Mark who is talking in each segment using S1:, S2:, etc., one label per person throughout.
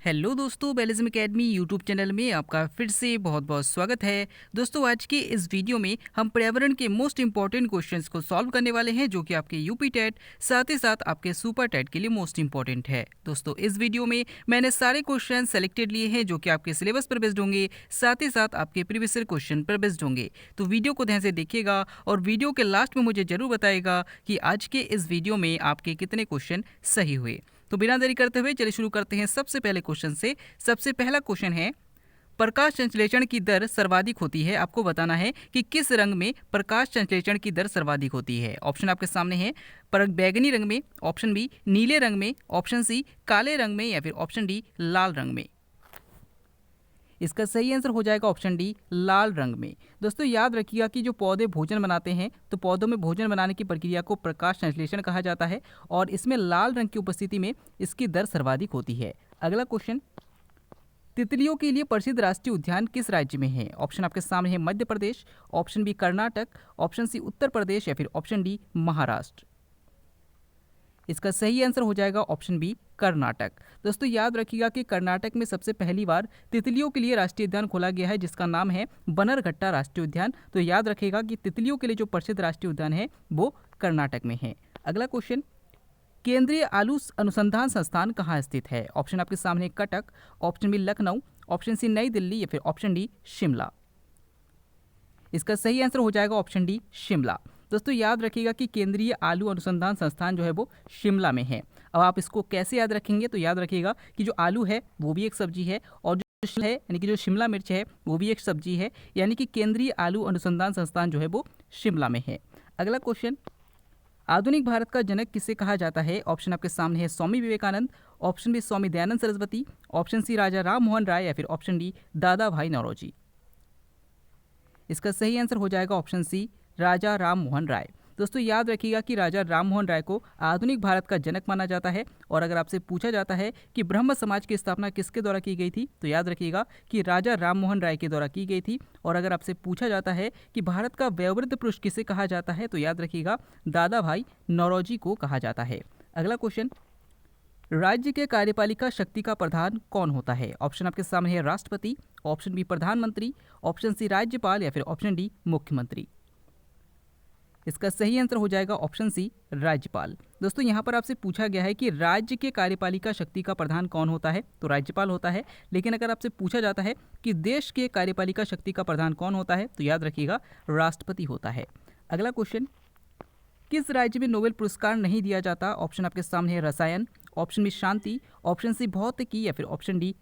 S1: Hello दोस्तों, बेलिज्म academy YouTube channel में आपका फिर से बहुत बहुत स्वागत है। दोस्तों, आज के इस वीडियो में हम पर्यावरण के मोस्ट इंपॉर्टेंट क्वेश्चंस को सॉल्व करने वाले हैं, जो कि आपके यूपी टेट साथ ही साथ आपके सुपर टेट के लिए मोस्ट इंपॉर्टेंट है। दोस्तों, इस वीडियो में मैंने सारे क्वेश्चन सेलेक्टेड लिए हैं जो कि आपके सिलेबस पर बेस्ड होंगे, साथ ही साथ आपके प्रीवियस ईयर क्वेश्चन पर बेस्ड होंगे। तो वीडियो को ध्यान से देखिएगा और वीडियो के लास्ट में मुझे जरूर बताएगा कि आज के इस वीडियो में आपके कितने क्वेश्चन सही हुए। तो बिना देरी करते हुए चलिए शुरू करते हैं सबसे पहले क्वेश्चन से। सबसे पहला क्वेश्चन है, प्रकाश संश्लेषण की दर सर्वाधिक होती है। आपको बताना है कि किस रंग में प्रकाश संश्लेषण की दर सर्वाधिक होती है। ऑप्शन आपके सामने है, पर बैगनी रंग में, ऑप्शन बी नीले रंग में, ऑप्शन सी काले रंग में, या फिर ऑप्शन डी लाल रंग में। इसका सही आंसर हो जाएगा ऑप्शन डी लाल रंग में। दोस्तों, याद रखिएगा कि जो पौधे भोजन बनाते हैं तो पौधों में भोजन बनाने की प्रक्रिया को प्रकाश संश्लेषण कहा जाता है और इसमें लाल रंग की उपस्थिति में इसकी दर सर्वाधिक होती है। अगला क्वेश्चन, तितलियों के लिए प्रसिद्ध राष्ट्रीय उद्यान किस राज्य में है। ऑप्शन आपके सामने है, Madhya Pradesh, option B Karnataka, option C Uttar Pradesh, या फिर ऑप्शन डी महाराष्ट्र। इसका सही आंसर हो जाएगा ऑप्शन बी कर्नाटक। दोस्तों, याद रखिएगा कि कर्नाटक में सबसे पहली बार तितलियों के लिए राष्ट्रीय उद्यान खोला गया है, जिसका नाम है बनरघट्टा राष्ट्रीय उद्यान। तो याद रखिएगा कि तितलियों के लिए जो प्रसिद्ध राष्ट्रीय उद्यान है वो कर्नाटक में है। अगला क्वेश्चन, केंद्रीय आलू अनुसंधान संस्थान कहाँ स्थित है। ऑप्शन आपके सामने, Cuttack, option B Lucknow, option C New Delhi, या फिर ऑप्शन डी शिमला। इसका सही आंसर हो जाएगा ऑप्शन डी शिमला। दोस्तों, याद रखिएगा कि केंद्रीय आलू अनुसंधान संस्थान जो है वो शिमला में है। अब आप इसको कैसे याद रखेंगे, तो याद रखिएगा कि जो आलू है वो भी एक सब्जी है और जो है यानी कि जो शिमला मिर्च है वो भी एक सब्जी है, यानी कि केंद्रीय आलू अनुसंधान संस्थान जो है वो शिमला में है। अगला क्वेश्चन, आधुनिक भारत का जनक किसे कहा जाता है। ऑप्शन आपके सामने है, Swami Vivekananda, option B Swami Dayanand Saraswati, option C राजा राम मोहन राय, या फिर ऑप्शन डी दादा भाई नौरोजी। इसका सही आंसर हो जाएगा ऑप्शन सी राजा राम मोहन राय। दोस्तों, याद रखिएगा कि राजा राम मोहन राय को आधुनिक भारत का जनक माना जाता है। और अगर आपसे पूछा जाता है कि ब्रह्म समाज की स्थापना किसके द्वारा की गई थी, तो याद रखिएगा कि राजा राम मोहन राय के द्वारा की गई थी। और अगर आपसे पूछा जाता है कि भारत का वयोवृद्ध पुरुष किसे कहा जाता है, तो याद रखिएगा दादा भाई नौरोजी को कहा जाता है। अगला क्वेश्चन, राज्य के कार्यपालिका शक्ति का प्रधान कौन होता है। ऑप्शन आपके सामने है, राष्ट्रपति, ऑप्शन बी प्रधानमंत्री, ऑप्शन सी राज्यपाल, या फिर ऑप्शन डी मुख्यमंत्री। इसका सही आंसर हो जाएगा ऑप्शन सी राज्यपाल। दोस्तों, यहाँ पर आपसे पूछा गया है कि राज्य के कार्यपालिका शक्ति का प्रधान कौन होता है, तो राज्यपाल होता है। लेकिन अगर आपसे पूछा जाता है कि देश के कार्यपालिका शक्ति का प्रधान कौन होता है, तो याद रखिएगा राष्ट्रपति होता है। अगला क्वेश्चन, किस राज्य में नोबेल पुरस्कार नहीं दिया जाता। ऑप्शन आपके सामने है, रसायन, ऑप्शन बी शांति, ऑप्शन सी भौतिकी, या फिर ऑप्शन डी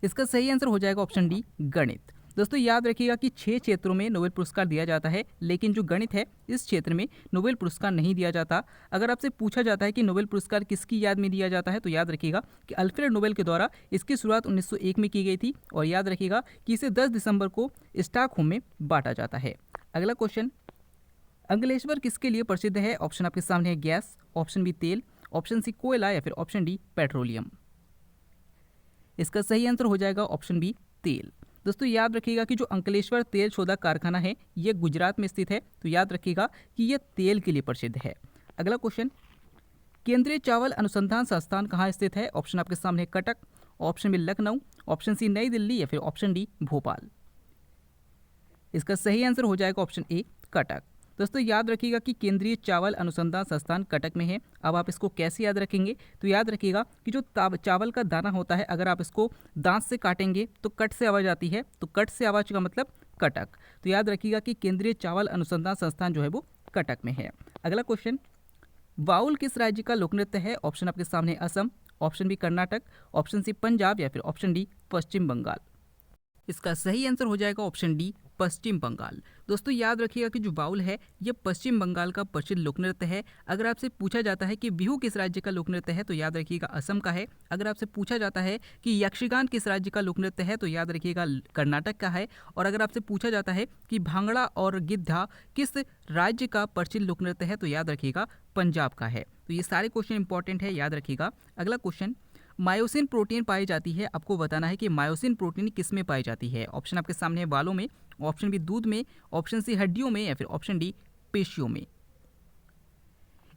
S1: इसका सही आंसर हो जाएगा ऑप्शन डी गणित। दोस्तों, याद रखिएगा कि 6 क्षेत्रों में नोबेल पुरस्कार दिया जाता है, लेकिन जो गणित है इस क्षेत्र में नोबेल पुरस्कार नहीं दिया जाता। अगर आपसे पूछा जाता है कि नोबेल पुरस्कार किसकी याद में दिया जाता है, तो याद रखिएगा कि अल्फ्रेड नोबेल के द्वारा इसकी शुरुआत 1901 में की गई थी। और याद रखिएगा कि इसे 10 दिसंबर को स्टॉकहोम में बांटा जाता है। अगला क्वेश्चन, अंकलेश्वर किसके लिए प्रसिद्ध है। ऑप्शन आपके सामने है, गैस, ऑप्शन बी तेल, ऑप्शन सी कोयला, या फिर ऑप्शन डी पेट्रोलियम। इसका सही आंसर हो जाएगा ऑप्शन बी तेल। दोस्तों, याद रखिएगा कि जो अंकलेश्वर तेल शोधक कारखाना है ये गुजरात में स्थित है। तो याद रखिएगा कि यह तेल के लिए प्रसिद्ध है। अगला क्वेश्चन, केंद्रीय चावल अनुसंधान संस्थान कहाँ स्थित है। ऑप्शन आपके सामने है, Cuttack, option B Lucknow, option C New Delhi, या फिर ऑप्शन डी भोपाल। इसका सही आंसर हो जाएगा ऑप्शन ए कटक। दोस्तों, याद रखिएगा कि केंद्रीय चावल अनुसंधान संस्थान कटक में है। अब आप इसको कैसे याद रखेंगे, तो याद रखिएगा कि जो चावल का दाना होता है, अगर आप इसको दांत से काटेंगे तो कट से आवाज़ आती है, तो कट से आवाज़ का मतलब कटक। तो याद रखिएगा कि केंद्रीय चावल अनुसंधान संस्थान जो है वो कटक में है। अगला क्वेश्चन, बाउल किस राज्य का लोक नृत्य है। ऑप्शन आपके सामने, Assam, option B Karnataka, option C Punjab, या फिर ऑप्शन डी पश्चिम बंगाल। इसका सही आंसर हो जाएगा ऑप्शन डी पश्चिम बंगाल। दोस्तों, याद रखिएगा कि जो बाउल है यह पश्चिम बंगाल का प्रसिद्ध लोक नृत्य है। अगर आपसे पूछा जाता है कि बिहू किस राज्य का लोक नृत्य है, तो याद रखिएगा असम का है। अगर आपसे पूछा जाता है कि यक्षगान किस राज्य का लोक नृत्य है, तो याद रखिएगा कर्नाटक का है। और अगर आपसे पूछा जाता है कि भांगड़ा और गिद्धा किस राज्य का प्रसिद्ध लोक नृत्य है, तो याद रखिएगा पंजाब का है। तो ये सारे क्वेश्चन इंपॉर्टेंट है, याद रखिएगा। अगला क्वेश्चन, मायोसिन प्रोटीन पाई जाती है। आपको बताना है कि मायोसिन प्रोटीन किस में पाई जाती है। ऑप्शन आपके सामने है, बालों में, ऑप्शन बी दूध में, ऑप्शन सी हड्डियों में, या फिर ऑप्शन डी पेशियों में।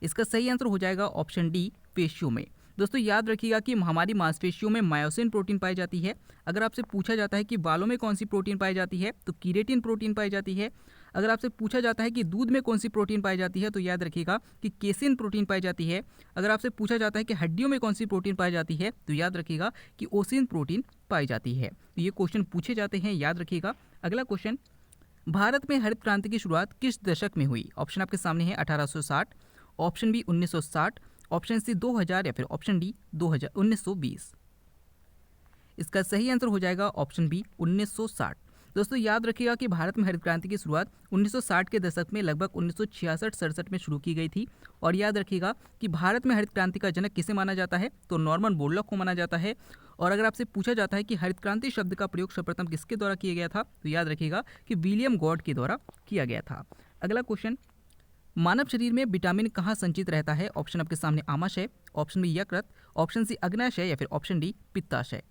S1: इसका सही आंसर हो जाएगा ऑप्शन डी पेशियों में। दोस्तों याद रखिएगा कि हमारी मांसपेशियों में मायोसिन प्रोटीन पाई जाती है। अगर आपसे पूछा जाता है कि बालों में कौन सी प्रोटीन पाई जाती है तो कीरेटिन प्रोटीन पाई जाती है। अगर आपसे पूछा जाता है कि दूध में कौन सी प्रोटीन पाई जाती है तो याद रखिएगा कि केसिन प्रोटीन पाई जाती है। अगर आपसे पूछा जाता है कि हड्डियों में कौन सी प्रोटीन पाई जाती है तो याद रखिएगा कि ओसिन प्रोटीन पाई जाती है। तो ये क्वेश्चन पूछे जाते हैं, याद रखिएगा। अगला क्वेश्चन, भारत में हरित क्रांति की शुरुआत किस दशक में हुई? ऑप्शन आपके सामने है 1860, ऑप्शन बी 1960, ऑप्शन सी 2000 या फिर ऑप्शन डी 1920। इसका सही आंसर हो जाएगा ऑप्शन बी 1960। दोस्तों याद रखिएगा कि भारत में हरित क्रांति की शुरुआत 1960 के दशक में लगभग 1966-67 में शुरू की गई थी। और याद रखिएगा कि भारत में हरित क्रांति का जनक किसे माना जाता है तो नॉर्मन बोरलॉग को माना जाता है। और अगर आपसे पूछा जाता है कि हरित क्रांति शब्द का प्रयोग सर्वप्रथम किसके द्वारा किया गया था तो याद रखिएगा कि विलियम गॉड के द्वारा किया गया था। अगला क्वेश्चन, मानव शरीर में विटामिन कहाँ संचित रहता है? ऑप्शन आपके सामने आमाशय, ऑप्शन बी यकृत, ऑप्शन सी अग्नाशय या फिर ऑप्शन डी पित्ताशय।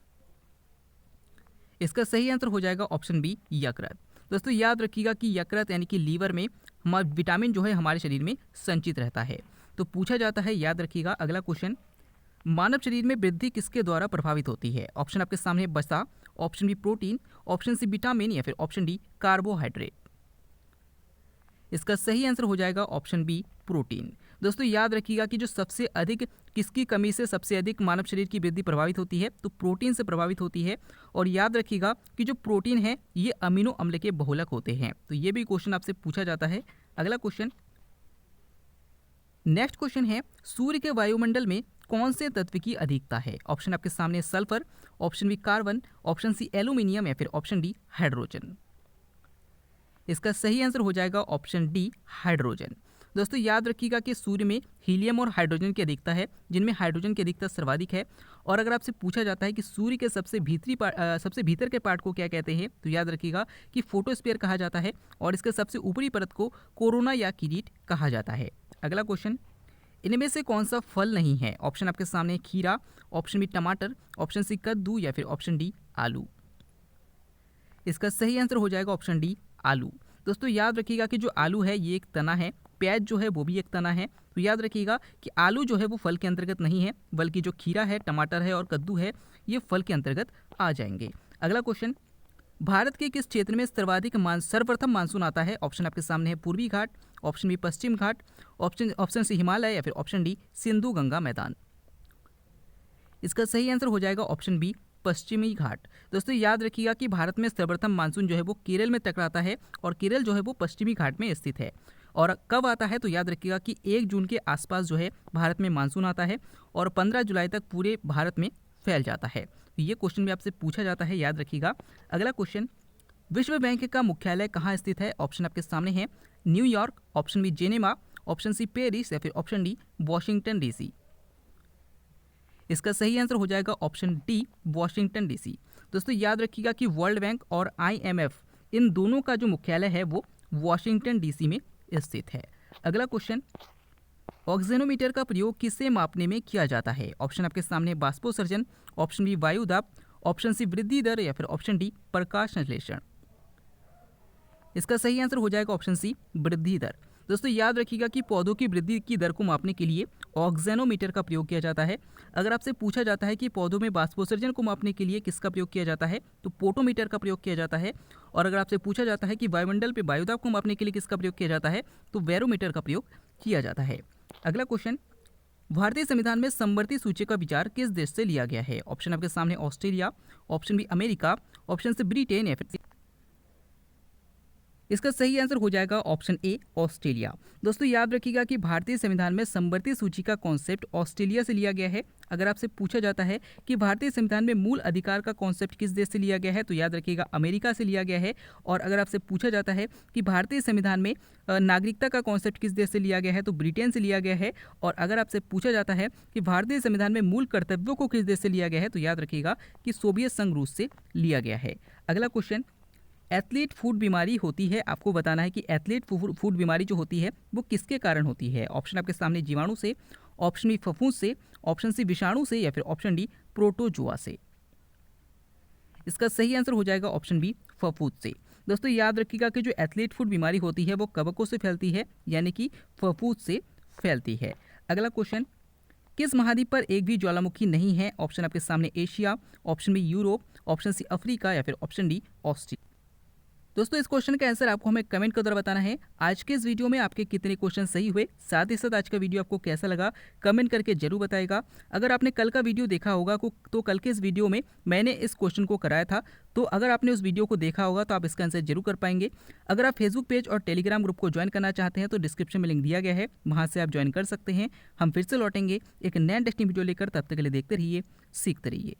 S1: इसका सही आंसर हो जाएगा ऑप्शन बी यकृत। दोस्तों याद रखिएगा कि यकृत यानी कि लीवर में हमारा विटामिन जो है हमारे शरीर में संचित रहता है। तो पूछा जाता है, याद रखिएगा। अगला क्वेश्चन, मानव शरीर में वृद्धि किसके द्वारा प्रभावित होती है? ऑप्शन आपके सामने वसा, option B protein, option C vitamin या फिर ऑप्शन डी कार्बोहाइड्रेट। इसका सही आंसर हो जाएगा ऑप्शन बी प्रोटीन। दोस्तों याद रखिएगा कि जो सबसे अधिक किसकी कमी से सबसे अधिक मानव शरीर की वृद्धि प्रभावित होती है तो प्रोटीन से प्रभावित होती है। और याद रखिएगा कि जो प्रोटीन है ये अमीनो अम्ल के बहुलक होते हैं। तो ये भी क्वेश्चन आपसे पूछा जाता है। अगला क्वेश्चन, नेक्स्ट क्वेश्चन है, सूर्य के वायुमंडल में कौन से तत्व की अधिकता है? ऑप्शन आपके सामने sulphur, option B carbon, option C aluminium या फिर ऑप्शन डी हाइड्रोजन। इसका सही आंसर हो जाएगा ऑप्शन डी हाइड्रोजन। दोस्तों याद रखिएगा कि सूर्य में हीलियम और हाइड्रोजन की अधिकता है, जिनमें हाइड्रोजन की अधिकता सर्वाधिक है। और अगर आपसे पूछा जाता है कि सूर्य के सबसे भीतर के पार्ट को क्या कहते हैं तो याद रखिएगा कि फोटोस्फीयर कहा जाता है। और इसके सबसे ऊपरी परत को कोरोना या किरीट कहा जाता है। अगला क्वेश्चन, इनमें से कौन सा फल नहीं है? ऑप्शन आपके सामने खीरा, ऑप्शन बी टमाटर, ऑप्शन सी कद्दू या फिर ऑप्शन डी आलू। इसका सही आंसर हो जाएगा ऑप्शन डी आलू। दोस्तों याद रखिएगा कि जो आलू है ये एक तना है, प्याज जो है वो भी एक तना है। तो याद रखिएगा कि आलू जो है वो फल के अंतर्गत नहीं है, बल्कि जो खीरा है, टमाटर है और कद्दू है ये फल के अंतर्गत आ जाएंगे। अगला क्वेश्चन, भारत के किस क्षेत्र में सर्वप्रथम मानसून आता है? ऑप्शन आपके सामने है पूर्वी घाट, ऑप्शन बी पश्चिम घाट, ऑप्शन सी हिमालय या फिर ऑप्शन डी सिंधु गंगा मैदान। इसका सही आंसर हो जाएगा ऑप्शन बी पश्चिमी घाट। दोस्तों याद रखिएगा कि भारत में सर्वप्रथम मानसून जो है वो केरल में टकराता है और केरल जो है वो पश्चिमी घाट में स्थित है। और कब आता है तो याद रखिएगा कि 1 जून के आसपास जो है भारत में मानसून आता है और 15 जुलाई तक पूरे भारत में फैल जाता है। तो ये क्वेश्चन भी आपसे पूछा जाता है, याद रखिएगा। अगला क्वेश्चन, विश्व बैंक का मुख्यालय कहाँ स्थित है? ऑप्शन आपके सामने है New York, option B Geneva, option C Paris या फिर ऑप्शन डी वॉशिंगटन डीसी। इसका सही आंसर हो जाएगा ऑप्शन डी वॉशिंगटन डीसी। दोस्तों याद रखिएगा कि वर्ल्ड बैंक और IMF इन दोनों का जो मुख्यालय है वो वॉशिंगटन डीसी में स्थित है। अगला क्वेश्चन, ऑक्सीजनोमीटर का प्रयोग किसे मापने में किया जाता है? ऑप्शन आपके सामने बाष्पोत्सर्जन, ऑप्शन बी वायु दाब, ऑप्शन सी वृद्धि दर या फिर ऑप्शन डी प्रकाश संश्लेषण। इसका सही आंसर हो जाएगा ऑप्शन सी वृद्धि दर। दोस्तों याद रखिएगा कि पौधों की वृद्धि की दर को मापने के लिए ऑक्सीजनोमीटर का प्रयोग किया जाता है। अगर आपसे पूछा जाता है कि पौधों में बाष्पोत्सर्जन को मापने के लिए किसका प्रयोग किया जाता है तो पोटोमीटर का प्रयोग किया जाता है। और अगर आपसे पूछा जाता है कि वायुमंडल पे वायुदाब को मापने के लिए किसका प्रयोग किया जाता है तो बैरोमीटर का प्रयोग किया जाता है। अगला क्वेश्चन, भारतीय संविधान में समवर्ती सूची का विचार किस देश से लिया गया है? ऑप्शन आपके सामने Australia, option B America, option C Britain या फिर इसका सही आंसर हो जाएगा ऑप्शन ए ऑस्ट्रेलिया। दोस्तों याद रखिएगा कि भारतीय संविधान में समवर्ती सूची का कॉन्सेप्ट ऑस्ट्रेलिया से लिया गया है। अगर आपसे पूछा जाता है कि भारतीय संविधान में मूल अधिकार का कॉन्सेप्ट किस देश से लिया गया है तो याद रखिएगा अमेरिका से लिया गया है। और अगर आपसे पूछा जाता है कि भारतीय संविधान में नागरिकता का कॉन्सेप्ट किस देश से लिया गया है तो ब्रिटेन से लिया गया है। और अगर आपसे पूछा जाता है कि भारतीय संविधान में मूल कर्तव्यों को किस देश से लिया गया है तो याद रखिएगा कि सोवियत संघ रूस से लिया गया है। अगला क्वेश्चन, एथलीट फूड बीमारी होती है, आपको बताना है कि एथलीट फूड बीमारी जो होती है वो किसके कारण होती है? ऑप्शन आपके सामने जीवाणु से, ऑप्शन बी फफूंद से, ऑप्शन सी विषाणु से या फिर ऑप्शन डी प्रोटोजोआ से। इसका सही आंसर हो जाएगा ऑप्शन बी फफूंद से। दोस्तों याद रखिएगा कि जो एथलीट फूड बीमारी होती है वो कवकों से फैलती है, यानी कि फफूंद से फैलती है। अगला क्वेश्चन, किस महाद्वीप पर एक भी ज्वालामुखी नहीं है? ऑप्शन आपके सामने Asia, option B Europe, option C Africa या फिर ऑप्शन डी ऑस्ट्रेलिया। दोस्तों इस क्वेश्चन का आंसर आपको हमें कमेंट के द्वारा बताना है। आज के इस वीडियो में आपके कितने क्वेश्चन सही हुए, साथ ही साथ आज का वीडियो आपको कैसा लगा कमेंट करके जरूर बताएगा। अगर आपने कल का वीडियो देखा होगा तो कल के इस वीडियो में मैंने इस क्वेश्चन को कराया था, तो अगर आपने उस वीडियो को देखा होगा तो आप इसका आंसर जरूर कर पाएंगे। अगर आप फेसबुक पेज और टेलीग्राम ग्रुप को ज्वाइन करना चाहते हैं तो डिस्क्रिप्शन में लिंक दिया गया है, वहाँ से आप ज्वाइन कर सकते हैं। हम फिर से लौटेंगे एक नया इंटरेस्टिंग वीडियो लेकर, तब तक के लिए देखते रहिए, सीखते रहिए।